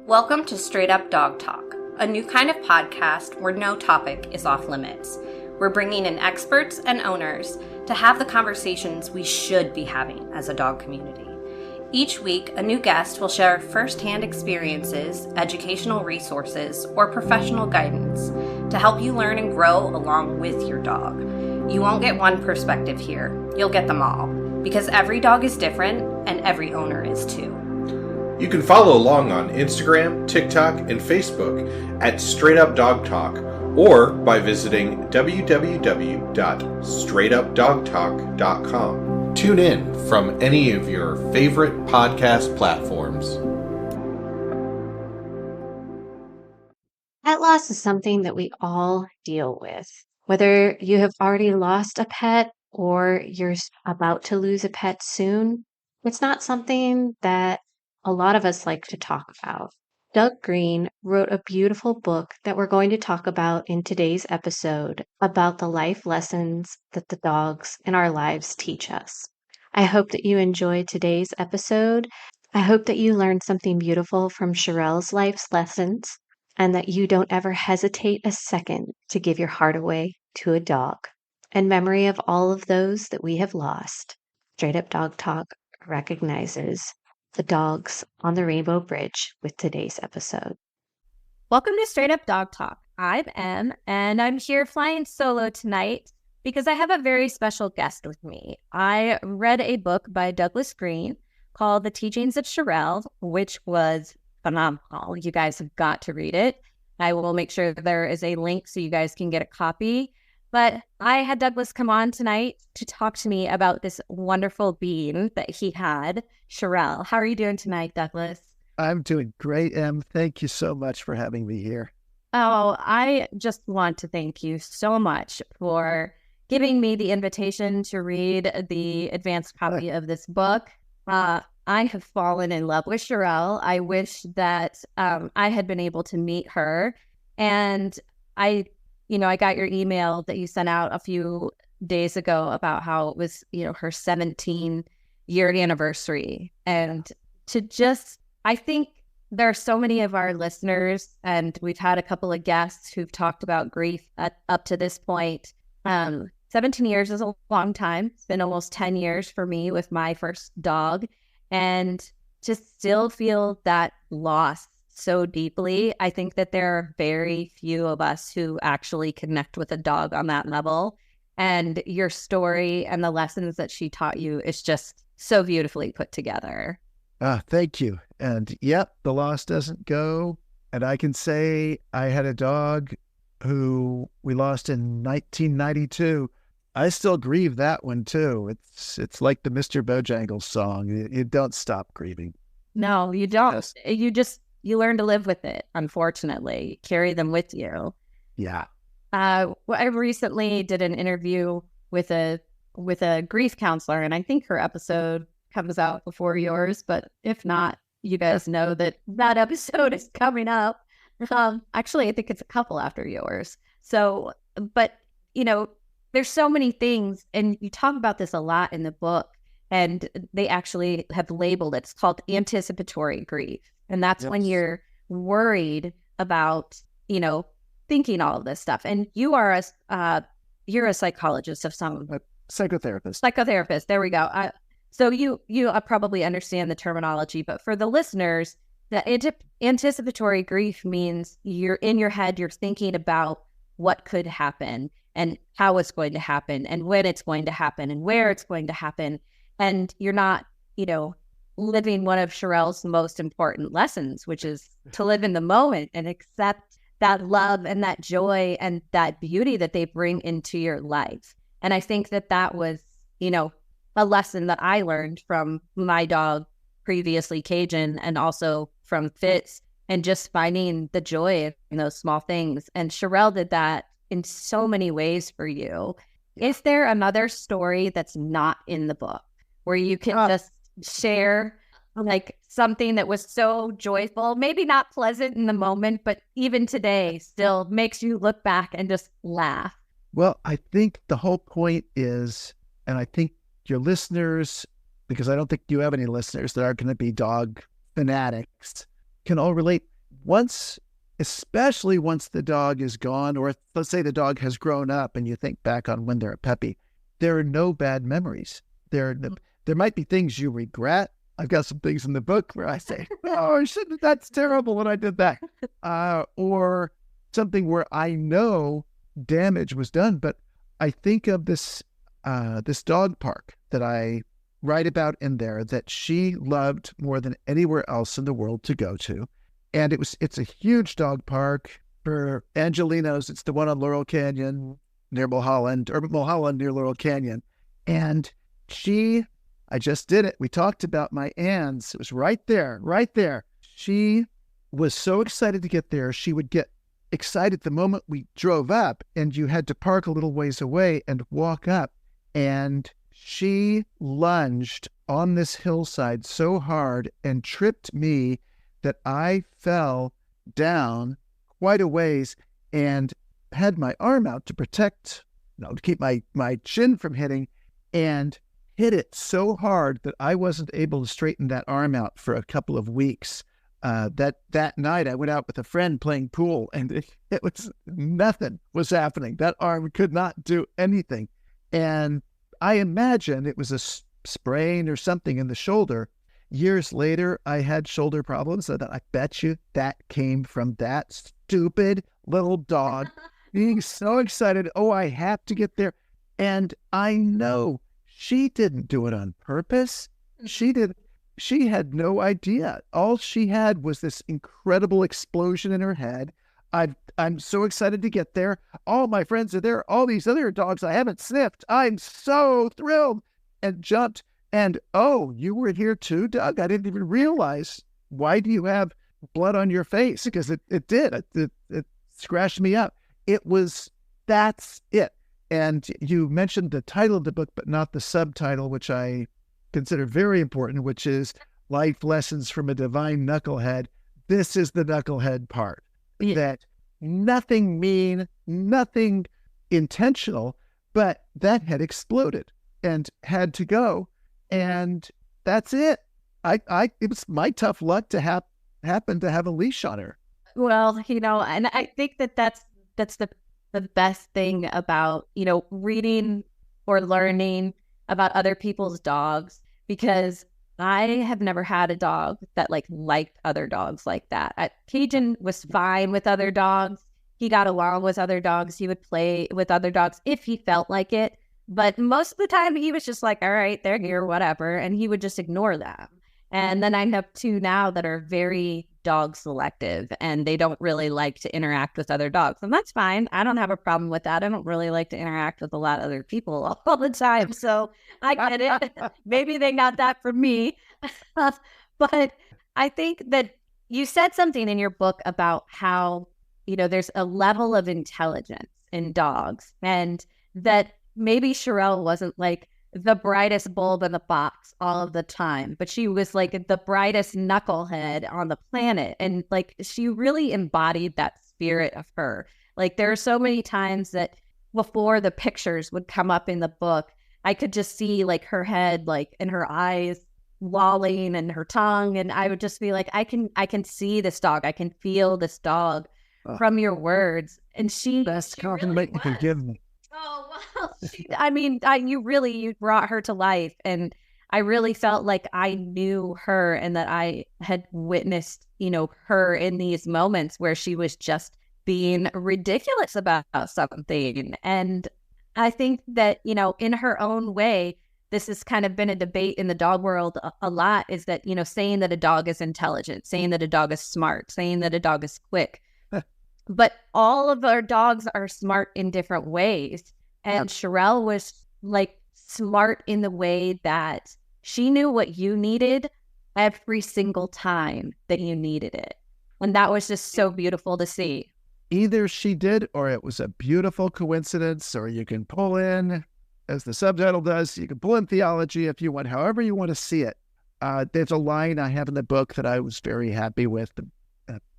Welcome to Straight Up Dog Talk, a new kind of podcast where no topic is off limits. We're bringing in experts and owners to have the conversations we should be having as a dog community. Each week, a new guest will share firsthand experiences, educational resources, or professional guidance to help you learn and grow along with your dog. You won't get one perspective here, you'll get them all, because every dog is different and every owner is too. You can follow along on Instagram, TikTok, and Facebook at Straight Up Dog Talk, or by visiting www.straightupdogtalk.com. Tune in from any of your favorite podcast platforms. Pet loss is something that we all deal with. Whether you have already lost a pet or you're about to lose a pet soon, it's not something that a lot of us like to talk about. Doug Green wrote a beautiful book that we're going to talk about in today's episode about the life lessons that the dogs in our lives teach us. I hope that you enjoyed today's episode. I hope that you learned something beautiful from Sherelle's life's lessons and that you don't ever hesitate a second to give your heart away to a dog. In memory of all of those that we have lost, Straight Up Dog Talk recognizes the dogs on the Rainbow Bridge with today's episode. Welcome to Straight Up Dog Talk. I'm Em, and I'm here flying solo tonight because I have a very special guest with me. I read a book by Douglas Green called The Teachings of Sherelle, which was phenomenal. You guys have got to read it. I will make sure there is a link so you guys can get a copy. But I had Douglas come on tonight to talk to me about this wonderful being that he had, Sherelle. How are you doing tonight, Douglas? I'm doing great, Em. Thank you so much for having me here. Oh, I just want to thank you so much for giving me the invitation to read the advanced copy of this book. I have fallen in love with Sherelle. I wish that I had been able to meet her. And I got your email that you sent out a few days ago about how it was, her 17-year anniversary. And I think there are so many of our listeners, and we've had a couple of guests who've talked about grief up to this point. 17 years is a long time. It's been almost 10 years for me with my first dog. And to still feel that loss so deeply, I think that there are very few of us who actually connect with a dog on that level. And your story and the lessons that she taught you is just so beautifully put together. Thank you. And yep, the loss doesn't go. And I can say I had a dog who we lost in 1992. I still grieve that one too. It's like the Mr. Bojangles song. You don't stop grieving. No, you don't. Yes. You learn to live with it, unfortunately. Carry them with you. Yeah. I recently did an interview with a grief counselor, and I think her episode comes out before yours, but if not, you guys know that episode is coming up. Actually, I think it's a couple after yours. So, but, there's so many things, and you talk about this a lot in the book, and they actually have labeled it. It's called anticipatory grief. And that's when you're worried about, thinking all of this stuff. And you're a psychologist of some psychotherapist. There we go. So you probably understand the terminology, but for the listeners, the anticipatory grief means you're in your head, you're thinking about what could happen and how it's going to happen and when it's going to happen and where it's going to happen. And you're not, living one of Sherelle's most important lessons, which is to live in the moment and accept that love and that joy and that beauty that they bring into your life. And I think that was, a lesson that I learned from my dog, previously Cajun, and also from Fitz, and just finding the joy in those small things. And Sherelle did that in so many ways for you. Is there another story that's not in the book where you can just share like something that was so joyful, maybe not pleasant in the moment, but even today still makes you look back and just laugh? Well, I think the whole point is, and I think your listeners, because I don't think you have any listeners that are going to be dog fanatics, can all relate. especially once the dog is gone, or let's say the dog has grown up and you think back on when they're a puppy, there are no bad memories. There might be things you regret. I've got some things in the book where I say, oh, that's terrible when I did that. Or something where I know damage was done. But I think of this dog park that I write about in there that she loved more than anywhere else in the world to go to. And it's a huge dog park for Angelinos. It's the one on Laurel Canyon near Mulholland, or Mulholland near Laurel Canyon. And I just did it. We talked about my Anns. It was right there. She was so excited to get there. She would get excited the moment we drove up, and you had to park a little ways away and walk up. And she lunged on this hillside so hard and tripped me that I fell down quite a ways and had my arm out to protect, to keep my chin from hitting, and hit it so hard that I wasn't able to straighten that arm out for a couple of weeks. That night I went out with a friend playing pool, and it was nothing was happening. That arm could not do anything. And I imagine it was a sprain or something in the shoulder. Years later, I had shoulder problems, and I bet you that came from that stupid little dog being so excited. Oh, I have to get there. And I know she didn't do it on purpose. She had no idea. All she had was this incredible explosion in her head. I'm so excited to get there. All my friends are there. All these other dogs I haven't sniffed. I'm so thrilled, and jumped. And, oh, you were here too, Doug? I didn't even realize. Why do you have blood on your face? Because it did. It scratched me up. That's it. And you mentioned the title of the book, but not the subtitle, which I consider very important, which is Life Lessons from a Divine Knucklehead. This is the knucklehead part. Yeah. That nothing mean, nothing intentional, but that had exploded and had to go. And that's it. It was my tough luck to happen to have a leash on her. Well, and I think that's the best thing about, reading or learning about other people's dogs, because I have never had a dog that liked other dogs like that. Cajun was fine with other dogs. He got along with other dogs. He would play with other dogs if he felt like it. But most of the time he was just like, all right, they're here, whatever. And he would just ignore them. And then I have two now that are very dog selective, and they don't really like to interact with other dogs. And that's fine. I don't have a problem with that. I don't really like to interact with a lot of other people all the time. So I get it. Maybe they got that from me. But I think that you said something in your book about how, there's a level of intelligence in dogs, and that maybe Sherelle wasn't the brightest bulb in the box all of the time, but she was the brightest knucklehead on the planet. And she really embodied that spirit of her. There are so many times that before the pictures would come up in the book, I could just see her head, and her eyes lolling and her tongue. And I would just be I can see this dog. I can feel this dog from your words. And best compliment you can give me. Oh, well, you brought her to life, and I really felt like I knew her, and that I had witnessed, her in these moments where she was just being ridiculous about something. And I think that, in her own way, this has kind of been a debate in the dog world a lot, is that, saying that a dog is intelligent, saying that a dog is smart, saying that a dog is quick. But all of our dogs are smart in different ways. And Sherelle was smart in the way that she knew what you needed every single time that you needed it. And that was just so beautiful to see. Either she did, or it was a beautiful coincidence, or you can pull in, as the subtitle does, you can pull in theology if you want, however you want to see it. There's a line I have in the book that I was very happy with.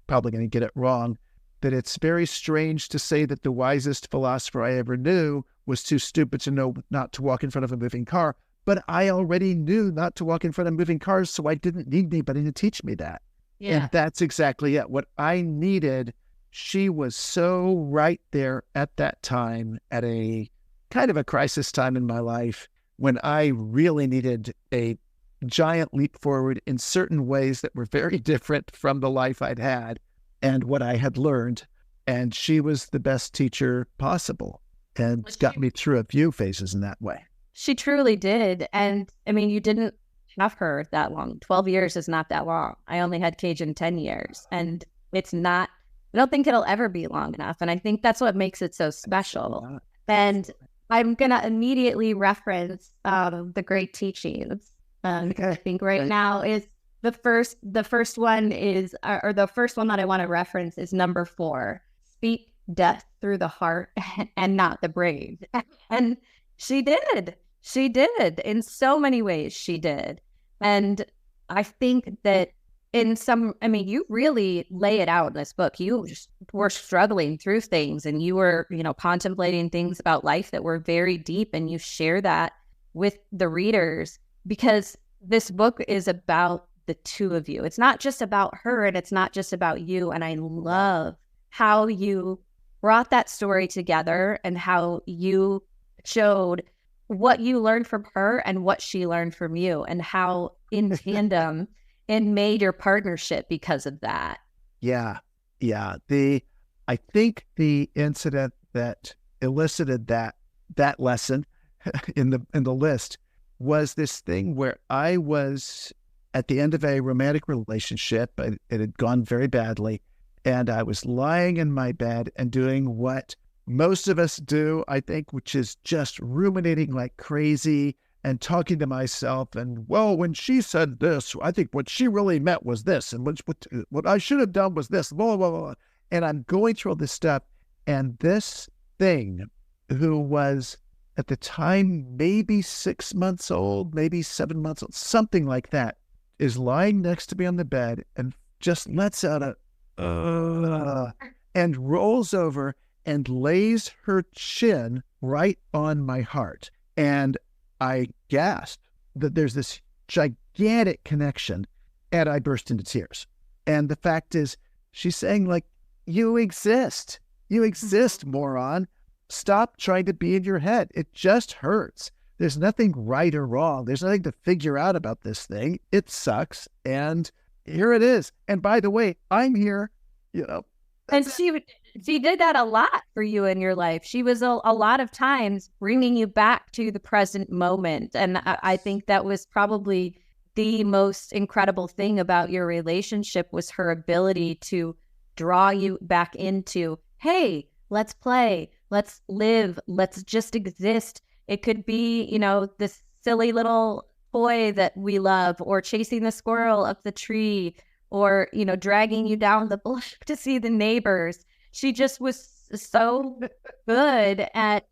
Probably going to get it wrong. That it's very strange to say that the wisest philosopher I ever knew was too stupid to know not to walk in front of a moving car. But I already knew not to walk in front of moving cars, so I didn't need anybody to teach me that. And that's exactly it. What I needed, she was so right there at that time, at a kind of a crisis time in my life, when I really needed a giant leap forward in certain ways that were very different from the life I'd had and what I had learned. And she was the best teacher possible and got me through a few phases in that way. She truly did. And I mean, you didn't have her that long. 12 years is not that long. I only had Cajun 10 years. And it's not, I don't think it'll ever be long enough. And I think that's what makes it so special. And I'm going to immediately reference the great teachings. I think right now is the first one is, or the first one that I want to reference is number 4, speak death through the heart and not the brain. And she did in so many ways. She did. And I think that you really lay it out in this book. You just were struggling through things, and you were, contemplating things about life that were very deep, and you share that with the readers, because this book is about the two of you. It's not just about her, and it's not just about you. And I love how you brought that story together and how you showed what you learned from her and what she learned from you, and how in tandem it made your partnership because of that. Yeah. I think the incident that elicited that lesson in the list was this thing where I was at the end of a romantic relationship. It had gone very badly, and I was lying in my bed and doing what most of us do, I think, which is just ruminating like crazy and talking to myself. And, well, when she said this, I think what she really meant was this, and what I should have done was this, blah, blah, blah. And I'm going through all this stuff, and this thing, who was at the time maybe 6 months old, maybe 7 months old, something like that, is lying next to me on the bed and just lets out a and rolls over and lays her chin right on my heart. And I gasped that there's this gigantic connection, and I burst into tears. And the fact is, she's saying, like, you exist, moron. Stop trying to be in your head. It just hurts. There's nothing right or wrong. There's nothing to figure out about this thing. It sucks. And here it is. And by the way, I'm here, And she did that a lot for you in your life. She was a lot of times bringing you back to the present moment. And I think that was probably the most incredible thing about your relationship, was her ability to draw you back into, hey, let's play, let's live, let's just exist. It could be, this silly little toy that we love, or chasing the squirrel up the tree, or, dragging you down the block to see the neighbors. She just was so good at,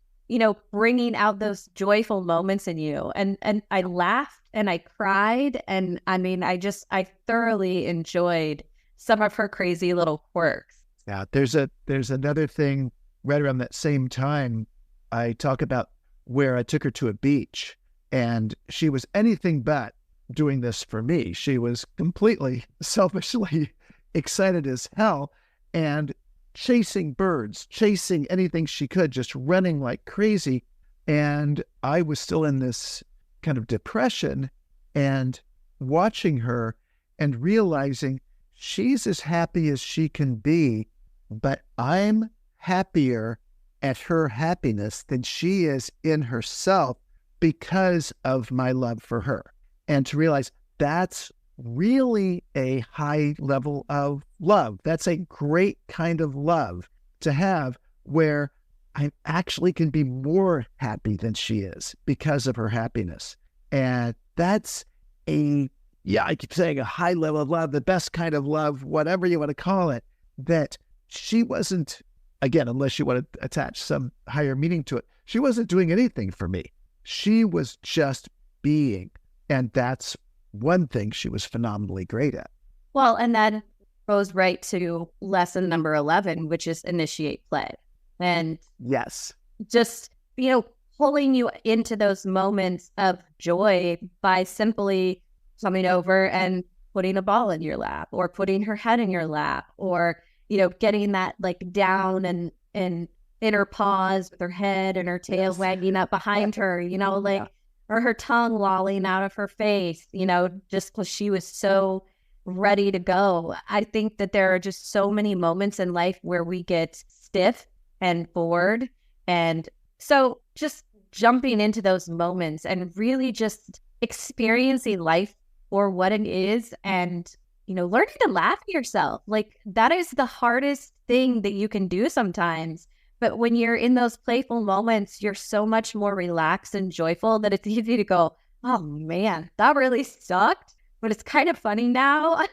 bringing out those joyful moments in you. And I laughed and I cried. And I thoroughly enjoyed some of her crazy little quirks. Yeah, there's another thing right around that same time. I talk about where I took her to a beach, and she was anything but doing this for me. She was completely selfishly excited as hell and chasing birds, chasing anything she could, just running like crazy. And I was still in this kind of depression, and watching her and realizing she's as happy as she can be, but I'm happier at her happiness than she is in herself because of my love for her. And to realize that's really a high level of love. That's a great kind of love to have, where I actually can be more happy than she is because of her happiness. And that's I keep saying a high level of love, the best kind of love, whatever you want to call it, that she wasn't, again, unless you want to attach some higher meaning to it, she wasn't doing anything for me. She was just being. And that's one thing she was phenomenally great at. Well, and that goes right to lesson number 11, which is initiate play. And yes, just, pulling you into those moments of joy by simply coming over and putting a ball in your lap or putting her head in your lap or, getting that like down and in her paws with her head and her tail wagging up behind her, or her tongue lolling out of her face, just because she was so ready to go. I think that there are just so many moments in life where we get stiff and bored. And so just jumping into those moments and really just experiencing life for what it is and, learning to laugh at yourself. Like that is the hardest thing that you can do sometimes. But when you're in those playful moments, you're so much more relaxed and joyful that it's easy to go, oh man, that really sucked, but it's kind of funny now.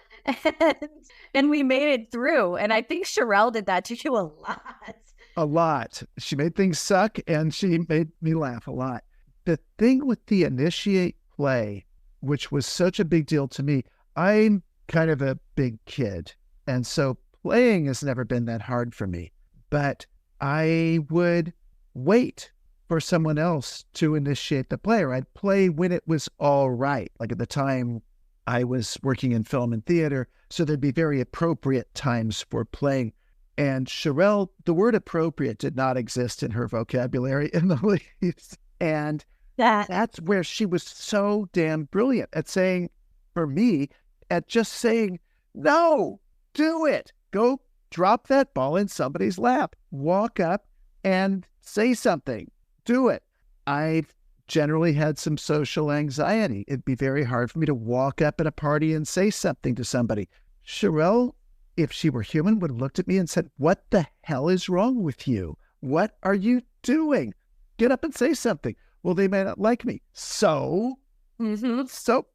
and we made it through. And I think Sherelle did that to you a lot. A lot. She made things suck and she made me laugh a lot. The thing with the initiate play, which was such a big deal to me, I'm kind of a big kid. And so playing has never been that hard for me. But I would wait for someone else to initiate the play, or I'd play when it was all right. Like at the time I was working in film and theater, so there'd be very appropriate times for playing. And Sherelle, the word appropriate did not exist in her vocabulary in the least. And that's where she was so damn brilliant at saying, for me, at just saying, no, do it. Go drop that ball in somebody's lap. Walk up and say something. Do it. I've generally had some social anxiety. It'd be very hard for me to walk up at a party and say something to somebody. Sherelle, if she were human, would have looked at me and said, what the hell is wrong with you? What are you doing? Get up and say something. Well, they may not like me. So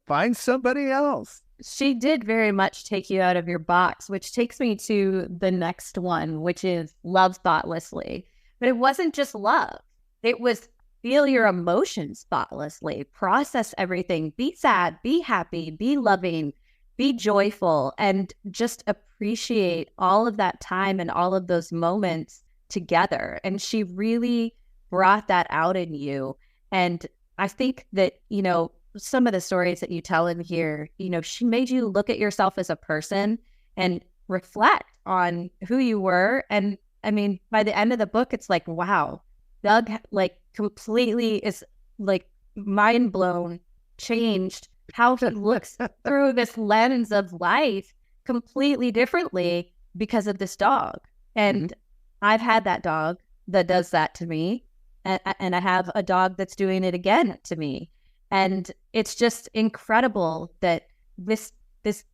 find somebody else. She did very much take you out of your box, which takes me to the next one, which is love thoughtlessly. But it wasn't just love. It was feel your emotions thoughtlessly, process everything, be sad, be happy, be loving, be joyful, and just appreciate all of that time and all of those moments together. And she really brought that out in you. And I think that, some of the stories that you tell in here, she made you look at yourself as a person and reflect on who you were. And I mean, by the end of the book, it's like, wow, Doug completely is mind blown, changed how he looks through this lens of life completely differently because of this dog. And I've had that dog that does that to me. And I have a dog that's doing it again to me. And it's just incredible that this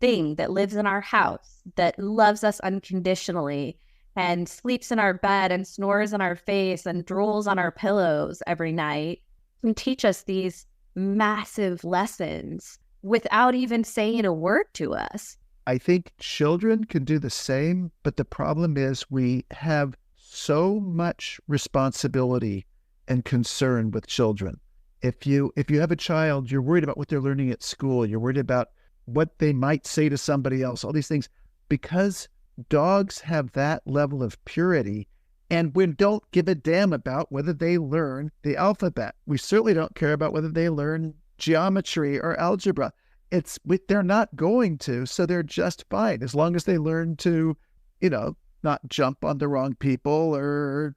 thing that lives in our house, that loves us unconditionally and sleeps in our bed and snores in our face and drools on our pillows every night, can teach us these massive lessons without even saying a word to us. I think children can do the same, but the problem is we have so much responsibility and concern with children. If you have a child, you're worried about what they're learning at school. You're worried about what they might say to somebody else, all these things, because dogs have that level of purity and we don't give a damn about whether they learn the alphabet. We certainly don't care about whether they learn geometry or algebra. They're not going to, so they're just fine as long as they learn to, not jump on the wrong people or...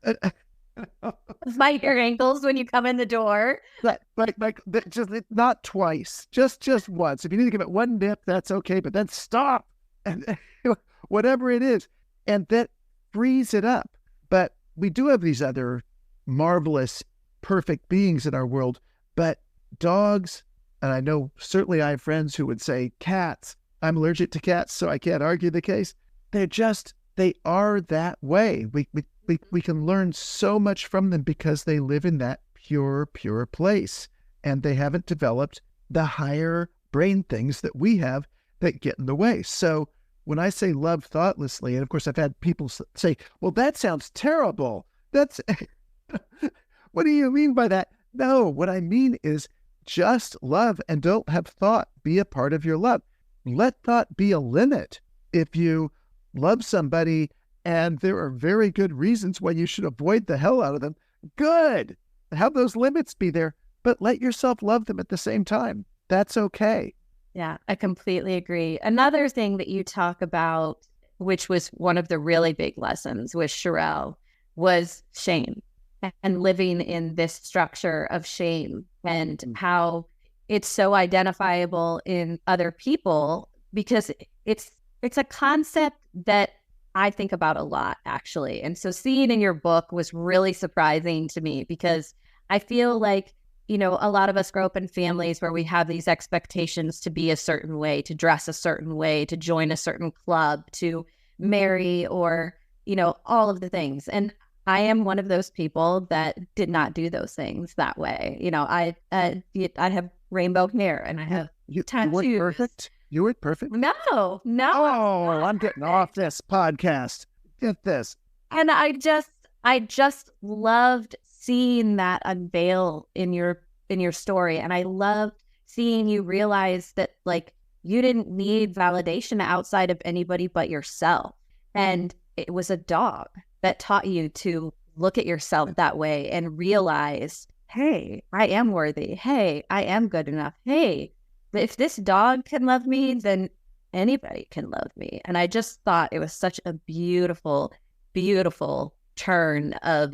Bite your ankles when you come in the door. Just not twice, just once. If you need to give it one nip, that's okay, but then stop, and whatever it is, and that frees it up. But we do have these other marvelous, perfect beings in our world, but dogs, and I know certainly I have friends who would say cats. I'm allergic to cats, so I can't argue the case. They are that way. We can learn so much from them because they live in that pure place. And they haven't developed the higher brain things that we have that get in the way. So when I say love thoughtlessly, and of course I've had people say, well, that sounds terrible. That's, what do you mean by that? No, what I mean is just love and don't have thought be a part of your love. Let thought be a limit. If you love somebody and there are very good reasons why you should avoid the hell out of them, good. Have those limits be there, but let yourself love them at the same time. That's okay. Yeah, I completely agree. Another thing that you talk about, which was one of the really big lessons with Sherelle, was shame and living in this structure of shame and how it's so identifiable in other people because it's a concept that I think about a lot, actually. And so seeing in your book was really surprising to me because I feel like, a lot of us grow up in families where we have these expectations to be a certain way, to dress a certain way, to join a certain club, to marry, or, all of the things. And I am one of those people that did not do those things that way. I have rainbow hair and I have tattoos. You weren't perfect. You weren't perfect. No. Oh, I'm getting off this podcast. Get this. And I just loved seeing that unveil in your story. And I loved seeing you realize that like you didn't need validation outside of anybody but yourself. And it was a dog that taught you to look at yourself that way and realize, hey, I am worthy. Hey, I am good enough. Hey, if this dog can love me, then anybody can love me. And I just thought it was such a beautiful, beautiful turn of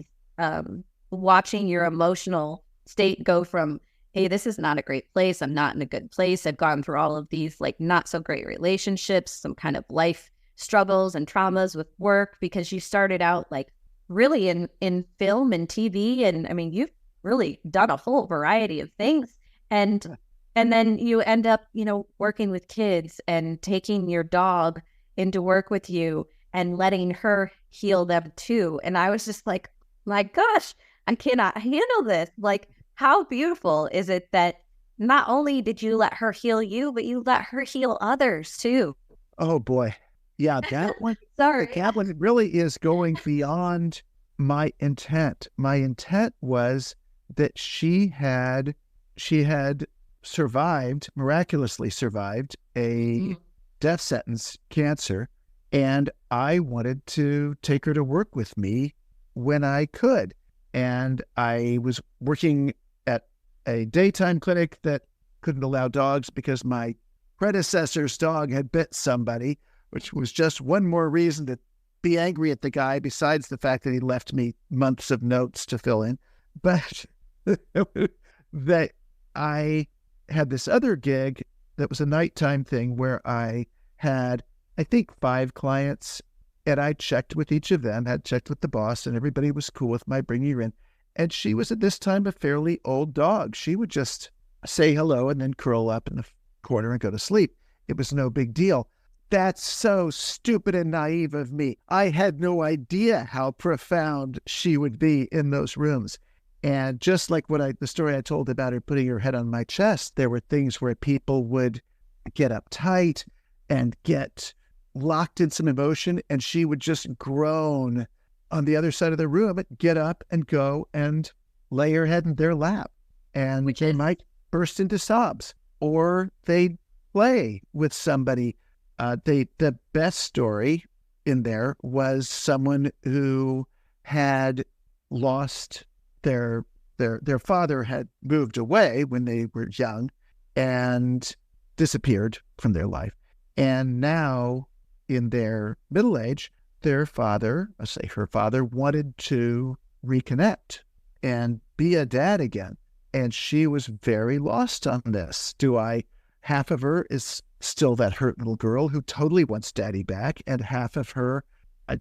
watching your emotional state go from, hey, this is not a great place. I'm not in a good place. I've gone through all of these like not so great relationships, some kind of life struggles and traumas with work, because you started out like really in film and TV. And I mean, you've really done a whole variety of things. And then you end up, working with kids and taking your dog into work with you and letting her heal them too. And I was just like, my gosh, I cannot handle this. Like, how beautiful is it that not only did you let her heal you, but you let her heal others too? Oh boy. Yeah, that one. Sorry. That one really is going beyond my intent. My intent was that she had miraculously survived a death sentence, cancer, and I wanted to take her to work with me when I could. And I was working at a daytime clinic that couldn't allow dogs because my predecessor's dog had bit somebody, which was just one more reason to be angry at the guy, besides the fact that he left me months of notes to fill in. But that I had this other gig that was a nighttime thing where I had, I think, 5 clients, and I checked with each of them, had checked with the boss, and everybody was cool with my bringing her in. And she was at this time a fairly old dog. She would just say hello and then curl up in the corner and go to sleep. It was no big deal. That's so stupid and naive of me. I had no idea how profound she would be in those rooms. And just like the story I told about her putting her head on my chest, there were things where people would get uptight and get locked in some emotion, and she would just groan on the other side of the room, get up and go and lay her head in their lap. And they might burst into sobs, or they'd play with somebody. The best story in there was someone who had lost their father, had moved away when they were young and disappeared from their life. And now in their middle age, her father wanted to reconnect and be a dad again. And she was very lost on this. Half of her is still that hurt little girl who totally wants daddy back, and half of her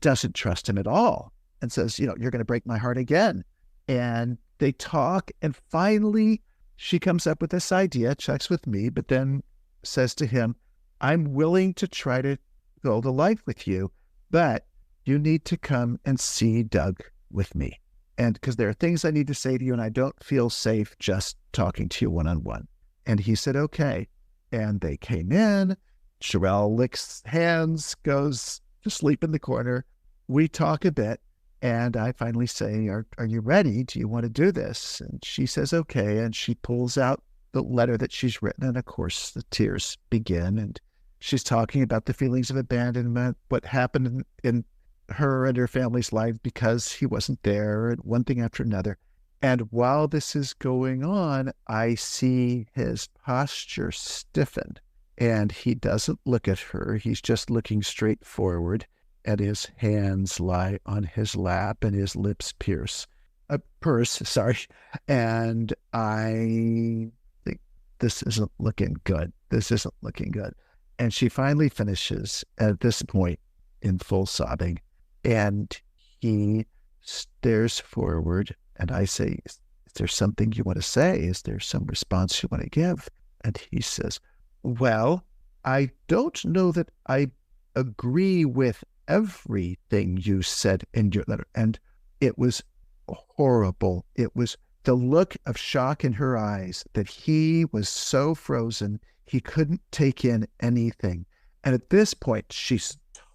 doesn't trust him at all and says, you're going to break my heart again. And they talk, and finally she comes up with this idea, checks with me, but then says to him, I'm willing to try to build a life with you, but you need to come and see Doug with me. And because there are things I need to say to you, and I don't feel safe just talking to you one-on-one. And he said, okay. And they came in. Sherelle licks hands, goes to sleep in the corner. We talk a bit, and I finally say, are you ready? Do you want to do this? And she says, okay. And she pulls out the letter that she's written. And of course, the tears begin. And she's talking about the feelings of abandonment, what happened in her and her family's life because he wasn't there, and one thing after another. And while this is going on, I see his posture stiffen. And he doesn't look at her. He's just looking straight forward, and his hands lie on his lap and his lips purse, sorry. And I think this isn't looking good. This isn't looking good. And she finally finishes at this point in full sobbing. And he stares forward, and I say, is there something you want to say? Is there some response you want to give? And he says, well, I don't know that I agree with everything you said in your letter. And it was horrible. It was the look of shock in her eyes that he was so frozen, he couldn't take in anything. And at this point, she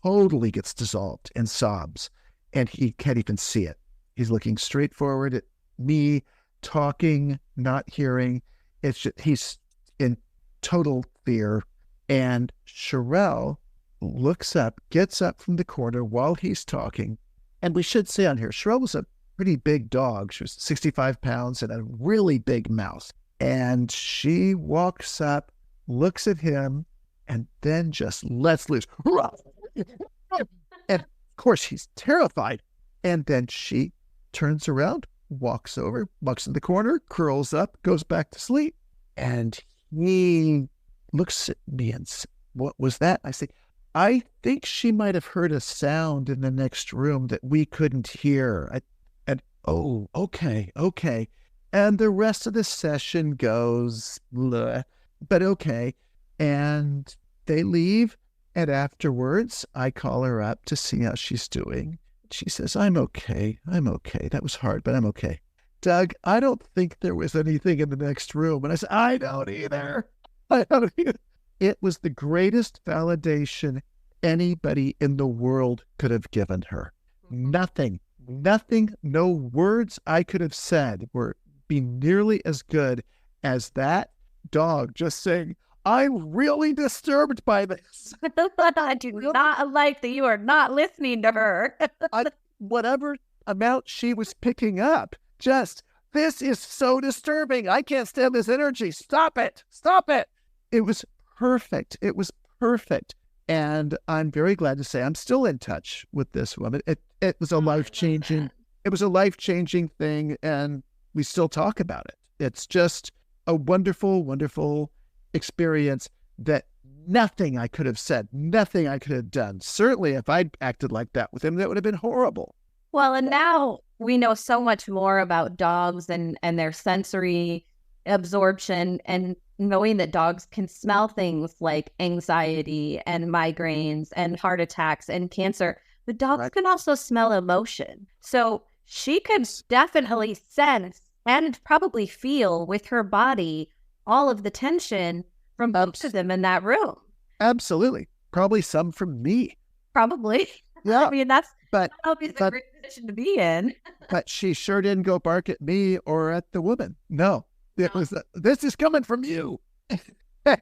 totally gets dissolved in sobs, and he can't even see it. He's looking straight forward at me, talking, not hearing. It's just, he's in total fear. And Sherelle looks up, gets up from the corner while he's talking. And we should say on here, Sherelle was a pretty big dog. She was 65 pounds and a really big mouth. And she walks up, looks at him, and then just lets loose. And of course, he's terrified. And then she turns around, walks over, walks in the corner, curls up, goes back to sleep. And he looks at me and says, what was that? I say, I think she might have heard a sound in the next room that we couldn't hear. Oh, okay. And the rest of the session goes, bleh, but okay. And they leave. And afterwards, I call her up to see how she's doing. She says, I'm okay. That was hard, but I'm okay. Doug, I don't think there was anything in the next room. And I said, I don't either. It was the greatest validation anybody in the world could have given her. Nothing, no words I could have said were be nearly as good as that dog just saying, I'm really disturbed by this. I do not like that you are not listening to her. Whatever amount she was picking up, just, this is so disturbing. I can't stand this energy. Stop it. It was perfect. And I'm very glad to say I'm still in touch with this woman. It was a life-changing thing, and we still talk about it. It's just a wonderful, wonderful experience that nothing I could have said, nothing I could have done. Certainly if I'd acted like that with him, that would have been horrible. Well, and now we know so much more about dogs and their sensory absorption, and knowing that dogs can smell things like anxiety and migraines and heart attacks and cancer. The dogs can also smell emotion. So she could definitely sense and probably feel with her body all of the tension from both of them in that room. Absolutely. Probably some from me. Probably. Yeah. I mean, that's obviously a great position to be in. But she sure didn't go bark at me or at the woman. No. It was, this is coming from you. I'm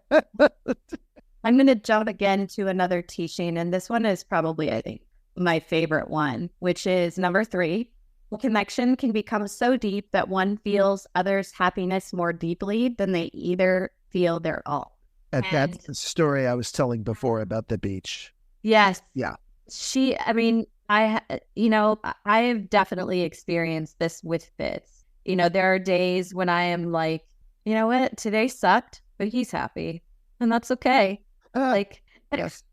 going to jump again to another teaching, and this one is probably, I think, my favorite one, which is number 3. The connection can become so deep that one feels others' happiness more deeply than they either feel their own. And that's the story I was telling before about the beach. Yes. Yeah. I have definitely experienced this with Fitz. There are days when I am like, you know what, today sucked, but he's happy, and that's okay. Yes.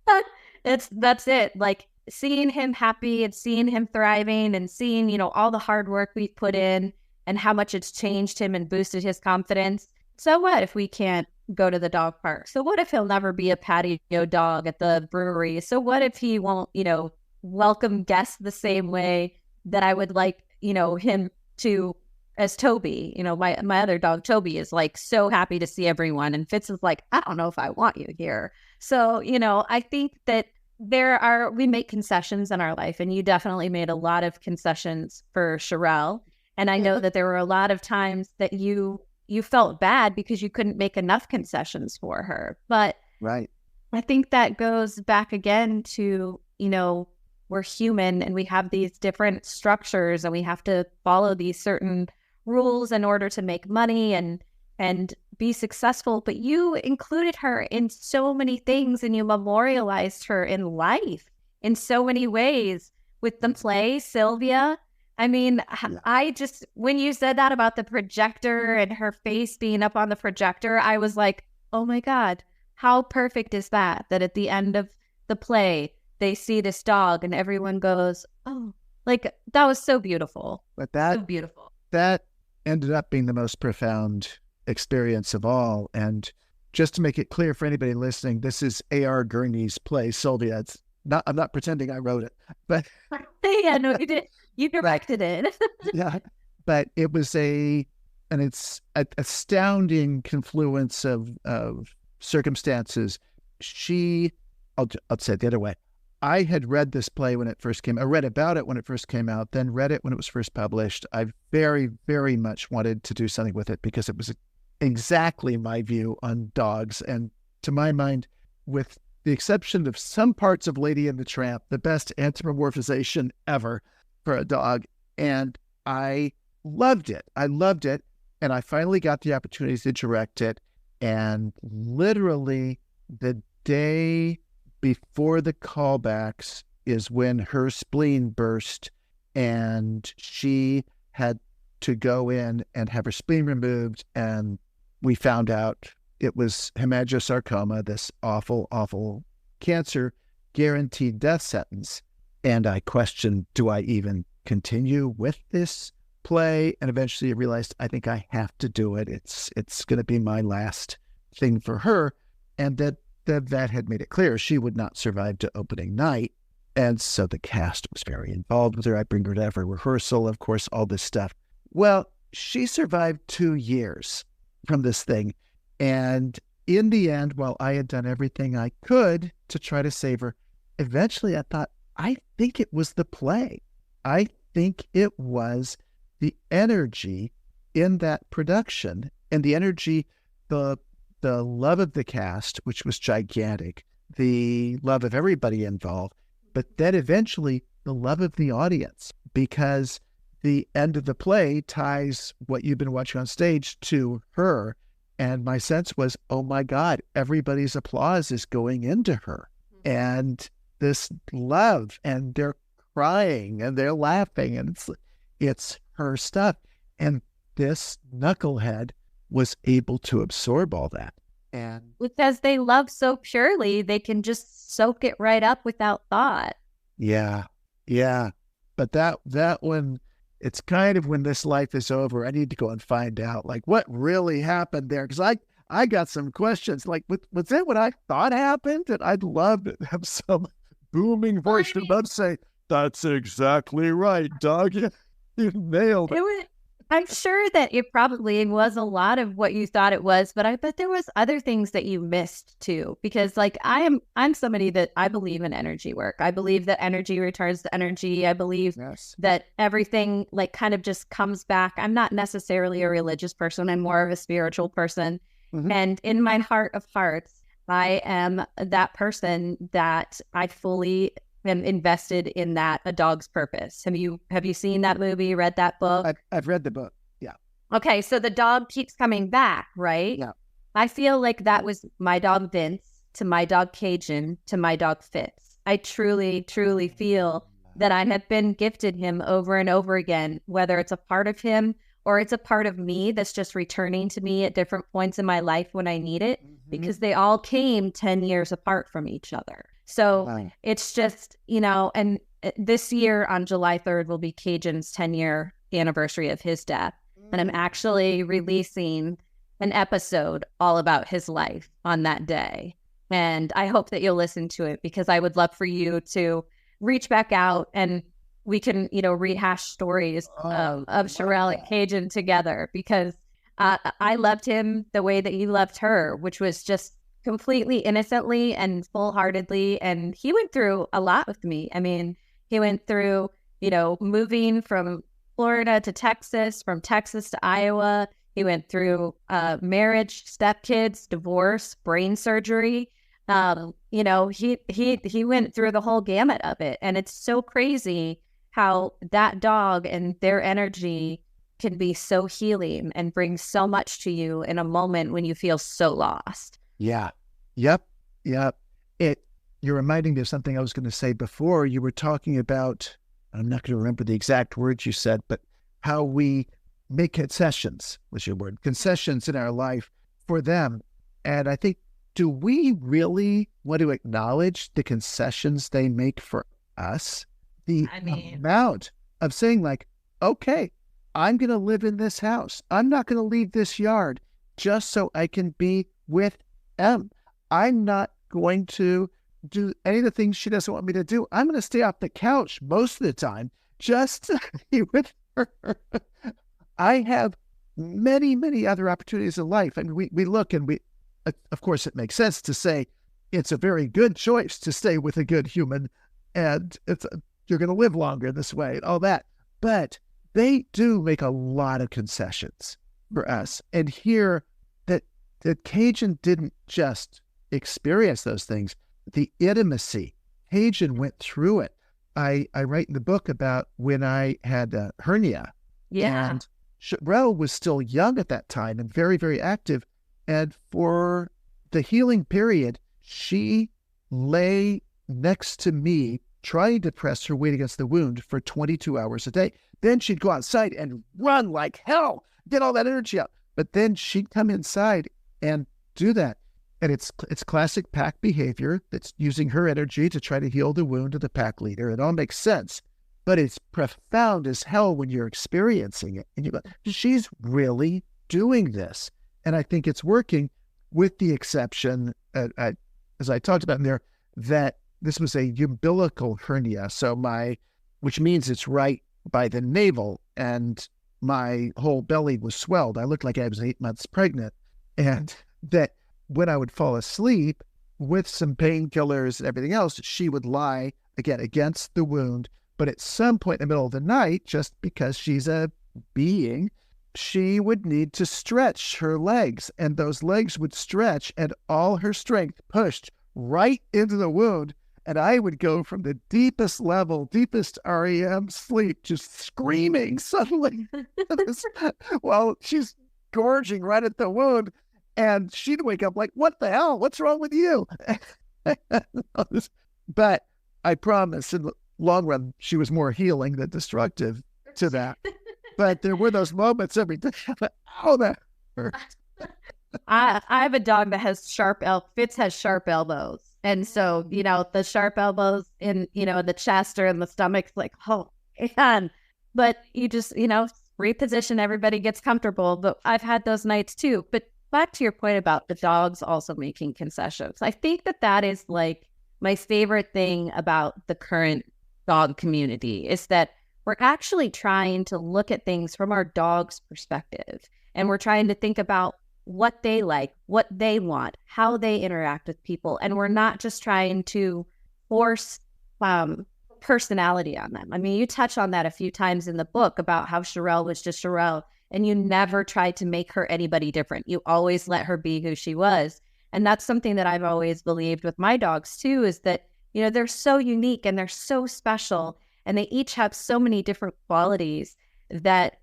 That's it. Like, seeing him happy and seeing him thriving and seeing, all the hard work we've put in and how much it's changed him and boosted his confidence. So what if we can't go to the dog park? So what if he'll never be a patio dog at the brewery? So what if he won't, welcome guests the same way that I would like, him to as Toby? My other dog, Toby, is like so happy to see everyone. And Fitz is like, I don't know if I want you here. So, I think that we make concessions in our life, and you definitely made a lot of concessions for Sherelle. And I know that there were a lot of times that you felt bad because you couldn't make enough concessions for her. But right. I think that goes back again to, we're human and we have these different structures and we have to follow these certain rules in order to make money and and be successful, but you included her in so many things and you memorialized her in life in so many ways with the play, Sylvia. I mean, I just, when you said that about the projector and her face being up on the projector, I was like, oh my God, how perfect is that? That at the end of the play, they see this dog and everyone goes, oh, like that was so beautiful. But So beautiful. that ended up being the most profound experience of all. And just to make it clear for anybody listening, this is A.R. Gurney's play, Sylvia. I'm not pretending I wrote it, but yeah, no, you did. You directed it. yeah, but it was it's an astounding confluence of circumstances. I'll say it the other way. I had read this play when it first came. I read about it when it first came out, then read it when it was first published. I very, very much wanted to do something with it because it was exactly my view on dogs. And to my mind, with the exception of some parts of Lady and the Tramp, the best anthropomorphization ever for a dog. And I loved it. And I finally got the opportunity to direct it. And literally the day before the callbacks is when her spleen burst and she had to go in and have her spleen removed. And we found out it was hemangiosarcoma, this awful, awful cancer, guaranteed death sentence. And I questioned, do I even continue with this play? And eventually I realized, I think I have to do it. It's going to be my last thing for her. And that had made it clear she would not survive to opening night. And so the cast was very involved with her. I bring her to every rehearsal, of course, all this stuff. Well, she survived 2 years from this thing. And in the end, while I had done everything I could to try to save her, eventually I thought, I think it was the play. I think it was the energy in that production and the energy, the love of the cast, which was gigantic, the love of everybody involved, but then eventually the love of the audience, because the end of the play ties what you've been watching on stage to her. And my sense was, oh my God, everybody's applause is going into her. And this love, and they're crying and they're laughing, and it's her stuff. And this knucklehead was able to absorb all that. And because they love so purely, they can just soak it right up without thought. Yeah. But that one, it's kind of when this life is over, I need to go and find out like what really happened there. Because I got some questions like, was that what I thought happened? And I'd love to have some booming voice to say, that's exactly right, Doug. You nailed it. I'm sure that it probably was a lot of what you thought it was, but I bet there was other things that you missed too. Because like I'm somebody that I believe in energy work. I believe that energy returns to energy. I believe that everything like kind of just comes back. I'm not necessarily a religious person. I'm more of a spiritual person. Mm-hmm. And in my heart of hearts, I am that person that I fully am invested in that, A Dog's Purpose. Have you seen that movie, read that book? I've read the book. Yeah. Okay. So the dog keeps coming back, right? Yeah. I feel like that was my dog Vince to my dog Cajun to my dog Fitz. I truly, truly feel that I have been gifted him over and over again, whether it's a part of him or it's a part of me that's just returning to me at different points in my life when I need it, because they all came 10 years apart from each other. So it's just, and this year on July 3rd will be Cajun's 10-year anniversary of his death. And I'm actually releasing an episode all about his life on that day. And I hope that you'll listen to it, because I would love for you to reach back out and we can, rehash stories of Sherelle and Cajun together, because I loved him the way that he loved her, which was just completely innocently and full-heartedly. And he went through a lot with me. I mean, he went through, moving from Florida to Texas, from Texas to Iowa. He went through marriage, stepkids, divorce, brain surgery. He went through the whole gamut of it. And it's so crazy how that dog and their energy can be so healing and bring so much to you in a moment when you feel so lost. Yeah. Yep. Yep. You're reminding me of something I was going to say before. You were talking about, I'm not going to remember the exact words you said, but how we make concessions was your word, concessions in our life for them. And I think, do we really want to acknowledge the concessions they make for us? The amount of saying like, okay, I'm going to live in this house. I'm not going to leave this yard just so I can be with M. I'm not going to do any of the things she doesn't want me to do. I'm going to stay off the couch most of the time just to be with her. I have many, many other opportunities in life. And we look and of course, it makes sense to say it's a very good choice to stay with a good human and you're going to live longer this way and all that. But they do make a lot of concessions for us. And here that Cajun didn't just experience those things, the intimacy. Cajun went through it. I write in the book about when I had a hernia. Yeah. And Sherelle was still young at that time and very, very active. And for the healing period, she lay next to me trying to press her weight against the wound for 22 hours a day. Then she'd go outside and run like hell, get all that energy out. But then she'd come inside and do that. And it's classic pack behavior that's using her energy to try to heal the wound of the pack leader. It all makes sense. But it's profound as hell when you're experiencing it. And you go, she's really doing this. And I think it's working, with the exception, as I talked about in there, that this was a umbilical hernia. So which means it's right by the navel, and my whole belly was swelled. I looked like I was 8 months pregnant. And that when I would fall asleep with some painkillers and everything else, she would lie again against the wound. But at some point in the middle of the night, just because she's a being, she would need to stretch her legs, and those legs would stretch, and all her strength pushed right into the wound. And I would go from the deepest level, deepest REM sleep, just screaming suddenly while she's gorging right at the wound. And she'd wake up like, what the hell? What's wrong with you? But I promise, in the long run, she was more healing than destructive to that. But there were those moments every day. Oh, that hurts. I have a dog that has Fitz has sharp elbows. And so, the sharp elbows in, the chest or in the stomach, like, oh, man. But you just, reposition, everybody gets comfortable. But I've had those nights too. But back to your point about the dogs also making concessions. I think that is like my favorite thing about the current dog community is that we're actually trying to look at things from our dog's perspective. And we're trying to think about what they like, what they want, how they interact with people. And we're not just trying to force personality on them. I mean, you touch on that a few times in the book about how Sherelle was just Sherelle, and you never tried to make her anybody different. You always let her be who she was. And that's something that I've always believed with my dogs too, is that, they're so unique and they're so special, and they each have so many different qualities that,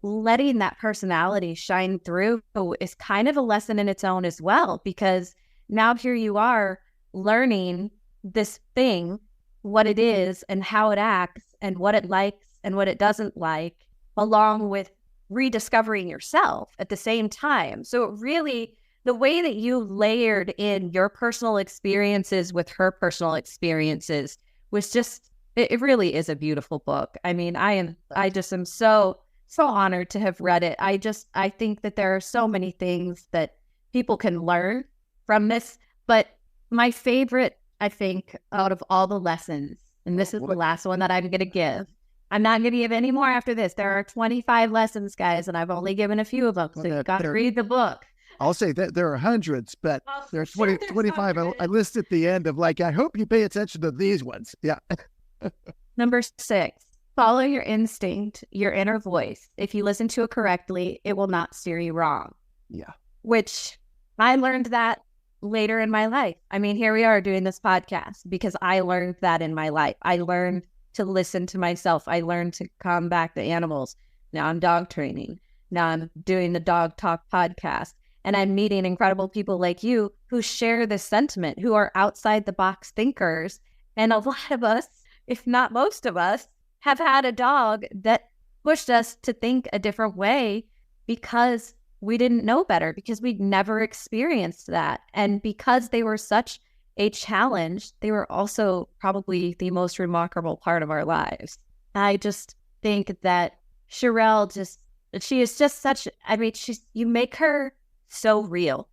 letting that personality shine through is kind of a lesson in its own as well, because now here you are learning this thing, what it is and how it acts and what it likes and what it doesn't like, along with rediscovering yourself at the same time. So it really, the way that you layered in your personal experiences with her personal experiences was just, it really is a beautiful book. I mean, I just am so honored to have read it. I think that there are so many things that people can learn from this, but my favorite, I think, out of all the lessons, and this is the last one that I'm going to give. I'm not going to give any more after this. There are 25 lessons, guys, and I've only given a few of them, so you've got to read the book. I'll say that there are hundreds, but there are 25 I list at the end of I hope you pay attention to these ones. Yeah. Number 6, follow your instinct, your inner voice. If you listen to it correctly, it will not steer you wrong. Yeah. Which I learned that later in my life. I mean, here we are doing this podcast because I learned that in my life. I learned to listen to myself. I learned to come back to animals. Now I'm dog training. Now I'm doing the Dog Talk podcast. And I'm meeting incredible people like you who share this sentiment, who are outside the box thinkers. And a lot of us, if not most of us, have had a dog that pushed us to think a different way because we didn't know better, because we'd never experienced that. And because they were such a challenge, they were also probably the most remarkable part of our lives. I just think that Sherelle she is just such, I mean, you make her so real.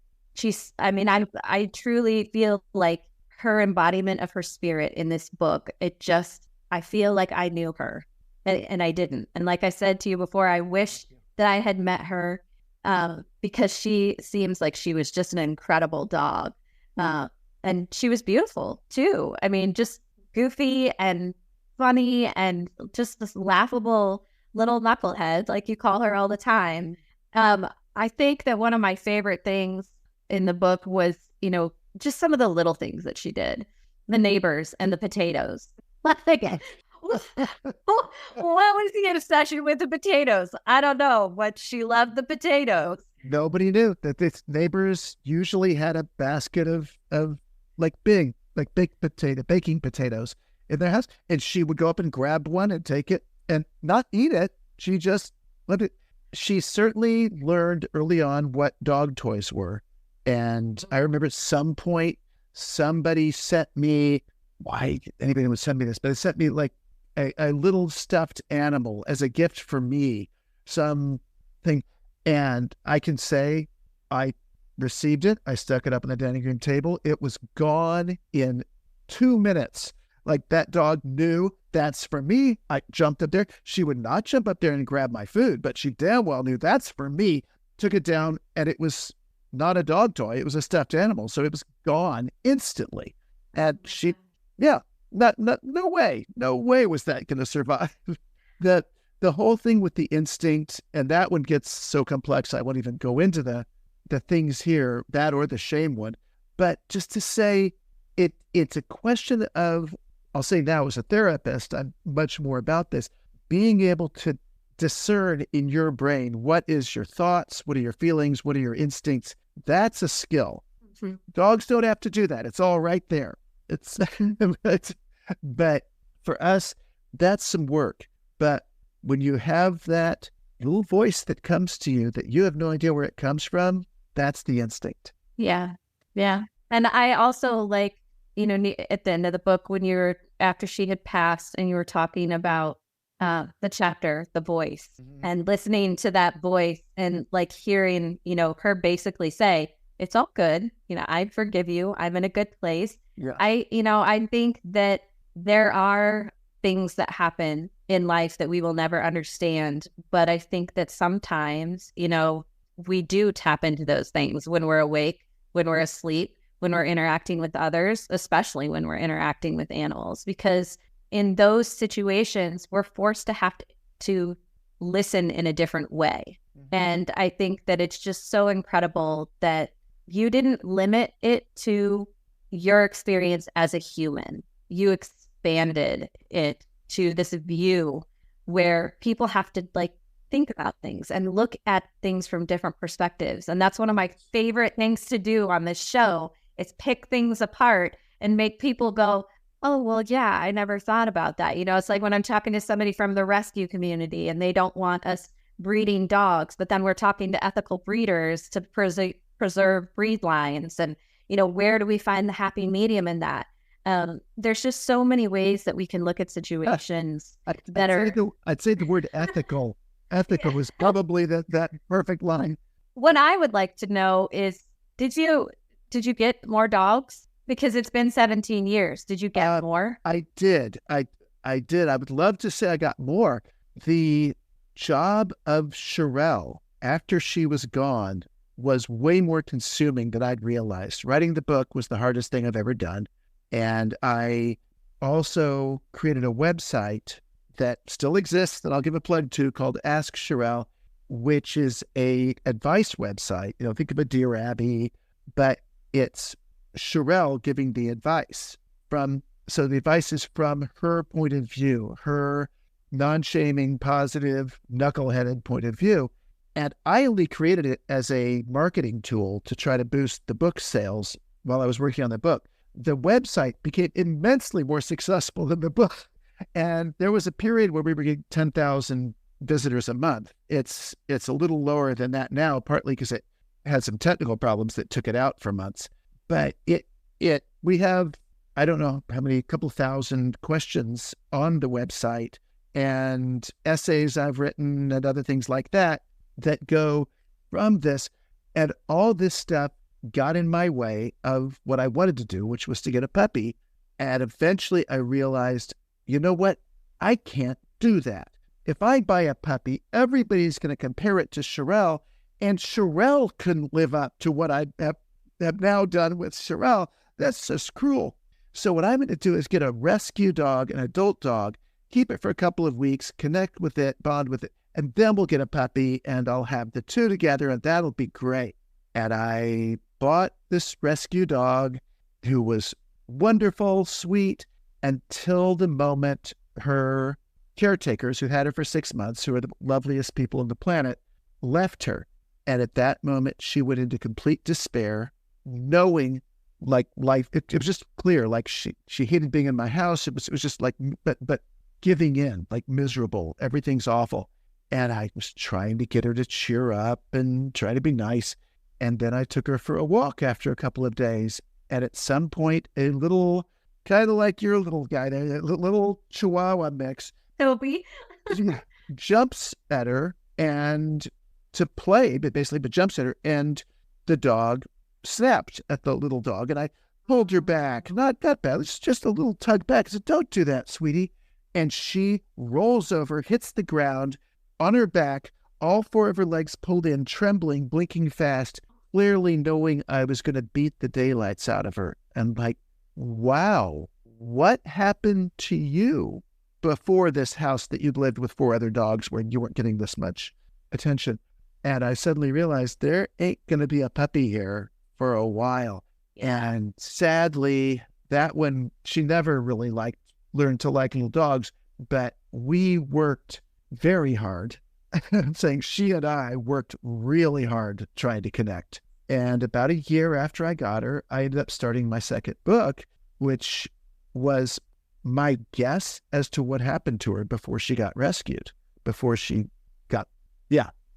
I truly feel like her embodiment of her spirit in this book, I feel like I knew her and I didn't. And like I said to you before, I wish that I had met her because she seems like she was just an incredible dog. And she was beautiful too. I mean, just goofy and funny and just this laughable little knucklehead, like you call her all the time. I think that one of my favorite things in the book was, just some of the little things that she did. The neighbors and the potatoes. What was the obsession with the potatoes? I don't know, but she loved the potatoes. Nobody knew that this neighbors usually had a basket of baking potatoes in their house, and she would go up and grab one and take it and not eat it. She just let it. She certainly learned early on what dog toys were. And I remember at some point somebody sent me, why anybody would send me this, but it sent me like a little stuffed animal as a gift for me, something. And I can say I received it. I stuck it up on the dining room table. It was gone in 2 minutes. Like, that dog knew that's for me. I jumped up there. She would not jump up there and grab my food, but she damn well knew that's for me. Took it down, and it was not a dog toy. It was a stuffed animal. So it was gone instantly. And she, no way was that going to survive. The whole thing with the instinct, and that one gets so complex, I won't even go into the things here, that or the shame one. But just to say, it's a question of, I'll say now as a therapist, I'm much more about this, being able to discern in your brain, what is your thoughts, what are your feelings, what are your instincts. That's a skill. Mm-hmm. Dogs don't have to do that. It's all right there. But for us, that's some work. But when you have that little voice that comes to you that you have no idea where it comes from, that's the instinct. Yeah. Yeah. And I also like, at the end of the book, after she had passed and you were talking about the chapter, the voice, mm-hmm. and listening to that voice and like hearing, her basically say, it's all good. I forgive you. I'm in a good place. Yeah. I think that there are things that happen in life that we will never understand. But I think that sometimes, we do tap into those things when we're awake, when we're asleep, when we're interacting with others, especially when we're interacting with animals, because in those situations, we're forced to have to listen in a different way. Mm-hmm. And I think that it's just so incredible that you didn't limit it to your experience as a human. You expanded it to this view where people have to think about things and look at things from different perspectives. And that's one of my favorite things to do on this show, is pick things apart and make people go, oh, well, yeah, I never thought about that. It's like when I'm talking to somebody from the rescue community and they don't want us breeding dogs, but then we're talking to ethical breeders to preserve breed lines. And, where do we find the happy medium in that? There's just so many ways that we can look at situations I'd say the word ethical. Ethical is probably that perfect line. What I would like to know is, did you get more dogs? Because it's been 17 years. Did you get more? I did. I did. I would love to say I got more. The job of Sherelle after she was gone was way more consuming than I'd realized. Writing the book was the hardest thing I've ever done. And I also created a website that still exists that I'll give a plug to, called Ask Sherelle, which is a advice website. Think of a Dear Abby, but it's Sherelle giving the advice so the advice is from her point of view, her non-shaming, positive, knuckleheaded point of view. And I only created it as a marketing tool to try to boost the book sales while I was working on the book. The website became immensely more successful than the book. And there was a period where we were getting 10,000 visitors a month. It's a little lower than that now, partly because it had some technical problems that took it out for months. But we have, I don't know how many, couple thousand questions on the website and essays I've written and other things like that go from this. And all this stuff got in my way of what I wanted to do, which was to get a puppy. And eventually I realized, you know what? I can't do that. If I buy a puppy, everybody's going to compare it to Sherelle, and Sherelle couldn't live up to what I have now done with Sherelle. That's just cruel. So what I'm going to do is get a rescue dog, an adult dog, keep it for a couple of weeks, connect with it, bond with it, and then we'll get a puppy, and I'll have the two together, and that'll be great. And I bought this rescue dog who was wonderful, sweet, until the moment her caretakers, who had her for 6 months, who are the loveliest people on the planet, left her. And at that moment, she went into complete despair, knowing like life, it was just clear, like she hated being in my house. It was just like, but giving in, like miserable, everything's awful. And I was trying to get her to cheer up and try to be nice. And then I took her for a walk after a couple of days. And at some point, a little, kind of like your little guy there, a little Chihuahua mix, Toby, jumps at her and to play, but jumps at her, and the dog snapped at the little dog. And I pulled her back, not that bad, it's just a little tug back. I said, don't do that, sweetie. And she rolls over, hits the ground on her back, all 4 of her legs pulled in, trembling, blinking fast, clearly knowing I was going to beat the daylights out of her. And like, wow, what happened to you before this house that you'd lived with 4 other dogs where you weren't getting this much attention? And I suddenly realized there ain't going to be a puppy here for a while. Yeah. And sadly, that one, she never really learned to like little dogs, but we worked very hard. I'm saying she and I worked really hard trying to connect. And about a year after I got her, I ended up starting my second book, which was my guess as to what happened to her before she got rescued, before she got,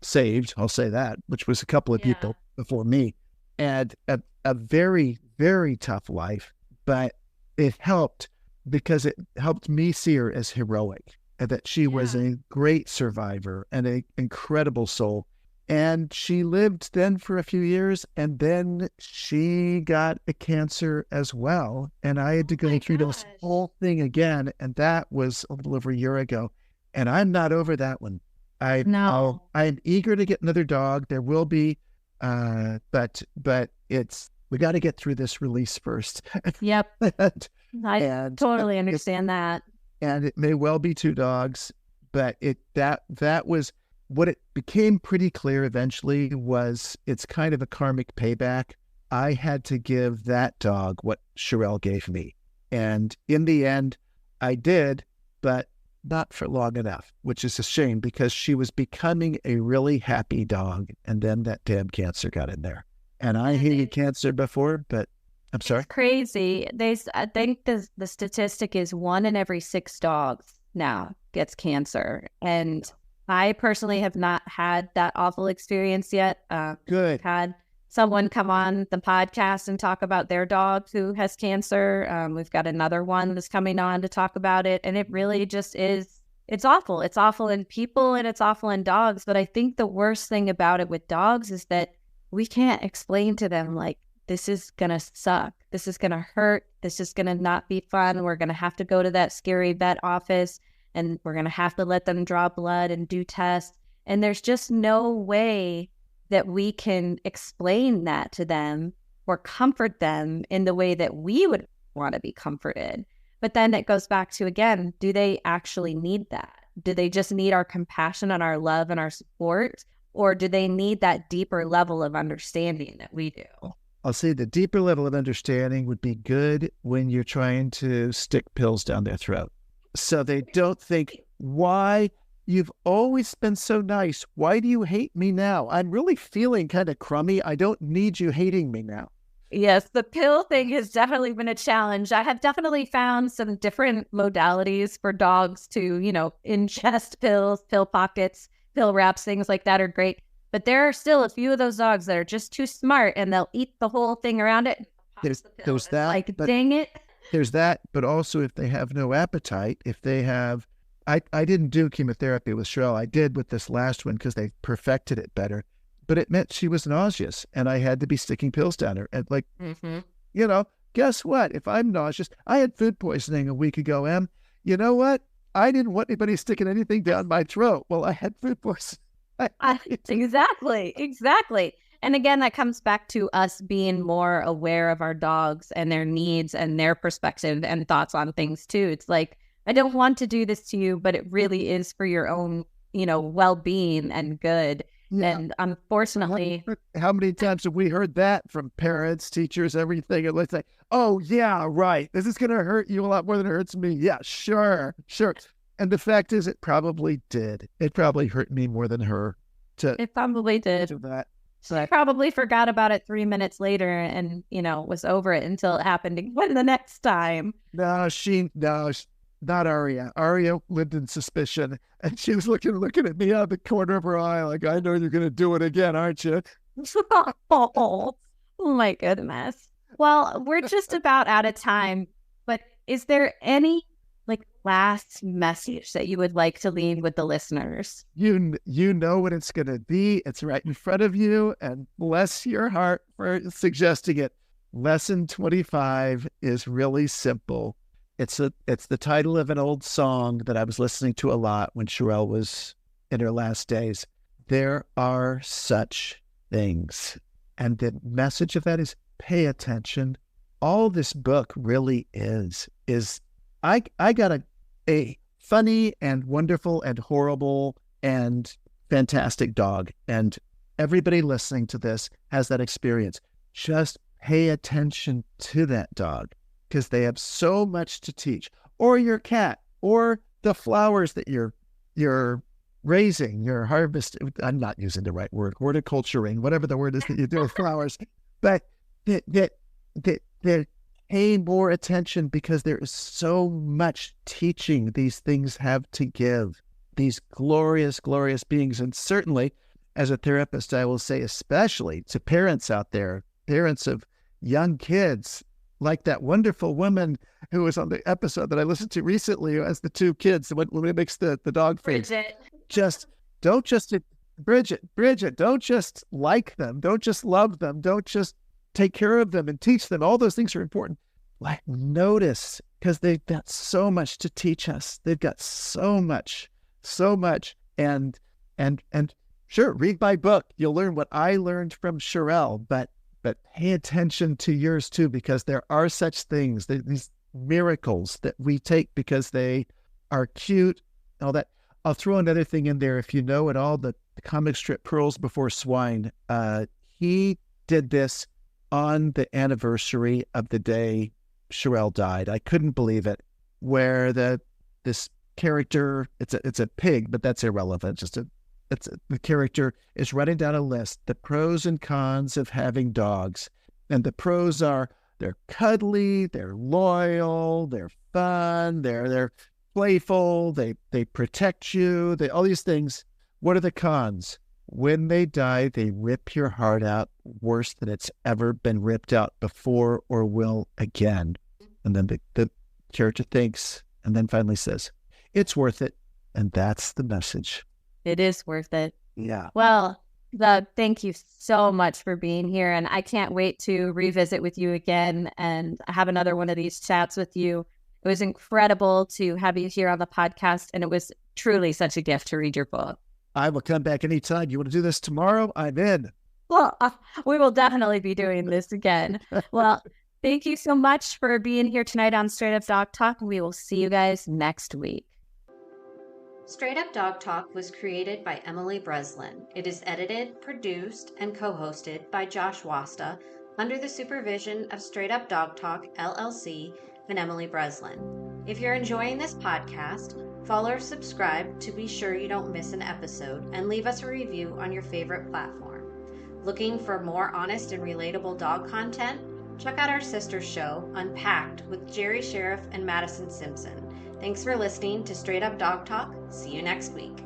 saved, I'll say that, which was a couple of people before me. And a very, very tough life, but it helped because it helped me see her as heroic, and that she was a great survivor and an incredible soul. And she lived then for a few years, and then she got a cancer as well. And I had to go through this whole thing again. And that was a little over a year ago. And I'm not over that one. I'm eager to get another dog. There will be, but we got to get through this release first. Yep. I totally understand that. And it may well be 2 dogs, but that was what it became pretty clear eventually was it's kind of a karmic payback. I had to give that dog what Sherelle gave me. And in the end, I did, but not for long enough, which is a shame because she was becoming a really happy dog. And then that damn cancer got in there. And I hated cancer before, but I'm sorry. It's crazy. I think the statistic is 1 in every 6 dogs now gets cancer. And I personally have not had that awful experience yet. Good. Had someone come on the podcast and talk about their dog who has cancer. We've got another one that's coming on to talk about it. And it really just is, it's awful. It's awful in people and it's awful in dogs. But I think the worst thing about it with dogs is that we can't explain to them, like, this is going to suck. This is going to hurt. This is going to not be fun. We're going to have to go to that scary vet office and we're going to have to let them draw blood and do tests. And there's just no way that we can explain that to them or comfort them in the way that we would want to be comforted. But then it goes back to, again, do they actually need that? Do they just need our compassion and our love and our support? Or do they need that deeper level of understanding that we do? I'll say the deeper level of understanding would be good when you're trying to stick pills down their throat. So they don't think Why? You've always been so nice. Why do you hate me now? I'm really feeling kind of crummy. I don't need you hating me now. Yes, the pill thing has definitely been a challenge. I have definitely found some different modalities for dogs to, ingest pills, pill pockets, pill wraps, things like that are great. But there are still a few of those dogs that are just too smart and they'll eat the whole thing around it. There's that. Like, dang it. There's that, but also if they have no appetite, if they have, I didn't do chemotherapy with Cheryl. I did with this last one because they perfected it better. But it meant she was nauseous and I had to be sticking pills down her. And guess what? If I'm nauseous, I had food poisoning a week ago, Em. You know what? I didn't want anybody sticking anything down my throat. Well, I had food poisoning. Exactly. And again, that comes back to us being more aware of our dogs and their needs and their perspective and thoughts on things too. It's like, I don't want to do this to you, but it really is for your own, well-being and good. Yeah. And unfortunately, how many times have we heard that from parents, teachers, everything? And let's say, oh, yeah, right. This is going to hurt you a lot more than it hurts me. Yeah, sure. And the fact is, it probably did. It probably hurt me more than her. It probably did. That. So I probably forgot about it 3 minutes later and, was over it until it happened again the next time. No, not Aria. Aria lived in suspicion, and she was looking at me out of the corner of her eye like, I know you're going to do it again, aren't you? Oh my goodness. Well, we're just about out of time, but is there any last message that you would like to leave with the listeners? You know what it's going to be. It's right in front of you, and bless your heart for suggesting it. Lesson 25 is really simple. It's the title of an old song that I was listening to a lot when Cheryl was in her last days. There are such things. And the message of that is pay attention. All this book really is I got a funny and wonderful and horrible and fantastic dog. And everybody listening to this has that experience. Just pay attention to that dog, because they have so much to teach, or your cat, or the flowers that you're raising, you're harvesting. I'm not using the right word, horticulturing, whatever the word is that you do with flowers, but that pay more attention, because there is so much teaching these things have to give, these glorious, glorious beings. And certainly as a therapist, I will say, especially to parents out there, parents of young kids, like that wonderful woman who was on the episode that I listened to recently, who has the two kids, when it makes the dog face. Bridget, don't just like them. Don't just love them. Don't just take care of them and teach them. All those things are important. Notice, because they've got so much to teach us. They've got so much. And sure, read my book. You'll learn what I learned from Cheryl, but pay attention to yours too, because there are such things, these miracles that we take because they are cute, all that. I'll throw another thing in there. If you know at all, the comic strip Pearls Before Swine, he did this on the anniversary of the day Cheryl died. I couldn't believe it. Where this character, it's a pig, but that's irrelevant. The character is writing down a list, the pros and cons of having dogs. And the pros are they're cuddly, they're loyal, they're fun, they're playful, they protect you, all these things. What are the cons? When they die, they rip your heart out worse than it's ever been ripped out before or will again. And then the character thinks and then finally says, it's worth it. And that's the message. It is worth it. Yeah. Well, Doug, thank you so much for being here. And I can't wait to revisit with you again and have another one of these chats with you. It was incredible to have you here on the podcast. And it was truly such a gift to read your book. I will come back anytime. You want to do this tomorrow? I'm in. Well, we will definitely be doing this again. Well, thank you so much for being here tonight on Straight Up Dog Talk. We will see you guys next week. Straight Up Dog Talk was created by Emily Breslin. It is edited, produced, and co-hosted by Josh Wasta under the supervision of Straight Up Dog Talk, LLC, and Emily Breslin. If you're enjoying this podcast, Follow or subscribe to be sure you don't miss an episode, and leave us a review on your favorite platform. Looking for more honest and relatable dog content? Check out our sister show, Unpacked, with Jerry Sheriff and Madison Simpson. Thanks for listening to Straight Up Dog Talk. See you next week.